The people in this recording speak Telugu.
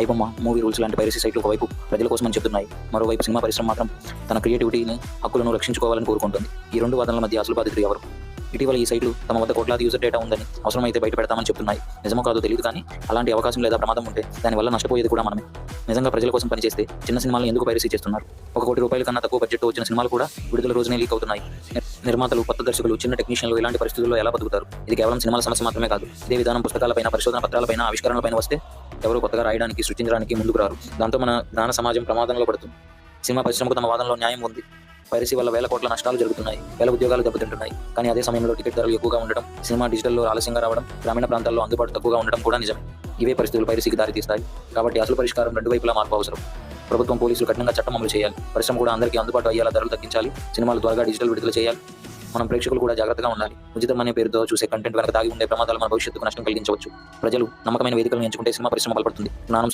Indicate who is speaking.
Speaker 1: ఐబొమ్మ, మూవీ రూల్స్ లాంటి పైరసీ సైట్లు ఒకవైపు ప్రజల కోసమని చెప్తున్నాయి. మరోవైపు సినిమా పరిశ్రమ మాత్రం తన క్రియేటివిటీని, హక్కులను రక్షించుకోవాలని కోరుకుంటుంది. ఈ రెండు వాదనల మధ్య అసలు బాధితుడు ఎవరు? ఇటీవల ఈ సైట్లు తమ వద్ద కోట్లాది యూజర్ డేటా ఉందని అవసరమైతే బయట పెడతామని చెప్తున్నాయి. నిజమో కాదో తెలియదు, కానీ అలాంటి అవకాశం లేదా ప్రమాదం ఉంటే దానివల్ల నష్టపోయేది కూడా మనమే. నిజంగా ప్రజల కోసం పనిచేస్తే చిన్న సినిమాలను ఎందుకు పైరసీ చేస్తున్నారు? ₹1 కోటి కన్నా తక్కువ బడ్జెట్తో వచ్చిన సినిమాలు కూడా విడుదల రోజునే లీక్ అవుతున్నాయి. నిర్మాతలు, కొత్త దర్శకులు, చిన్న టెక్నీషియన్లు ఇలాంటి పరిస్థితుల్లో ఎలా బతుకుతారు? ఇది కేవలం సినిమాల సమస్య మాత్రమే కాదు. ఇదే విధానం పుస్తకాలపైన, పరిశోధన పత్రాలపైన, ఆవిష్కరణలపైన వస్తే ఎవరు కొత్తగా రాయడానికి, సృష్టించడానికి ముందుకు రారు. దాంతో మన జ్ఞాన సమాజం ప్రమాదంలో పడుతుంది. సినిమా పరిశ్రమకు తమ వాదనలో న్యాయం ఉంది. పైరసీ వల్ల వేల కోట్ల నష్టాలు జరుగుతున్నాయి, వేల ఉద్యోగాలు దెబ్బతింటున్నాయి. కానీ అదే సమయంలో టికెట్ ధరలు ఎక్కువగా ఉండడం, సినిమా డిజిటల్లో ఆలస్యంగా రావడం, గ్రామీణ ప్రాంతాల్లో అందుబాటు తక్కువగా ఉండడం కూడా నిజమే. ఇవే పరిస్థితులు పైరసీకి దారితీస్తాయి. కాబట్టి అసలు పరిష్కారం రెండు వైపులా మార్పు అవసరం. ప్రభుత్వం, పోలీసులు కఠినంగా చట్టం అమలు చేయాలి. పరిశ్రమ కూడా అందరికీ అందుబాటు అయ్యేలా ధరలు తగ్గించాలి. సినిమాలు త్వరగా డిజిటల్ విడుదల చేయాలి. మనం ప్రేక్షకులు కూడా జాగ్రత్తగా ఉండాలి. ఉచితం అనే పేరుతో చూసే కంటెంట్ వెనక దాగి ఉండే ప్రమాదాలు మన భవిష్యత్తుకు నష్టం కలిగించవచ్చు. ప్రజలు నమ్మకమైన వేదికలను ఎంచుకుంటే సినిమా పరిశ్రమ బలపడుతుంది. జ్ఞానం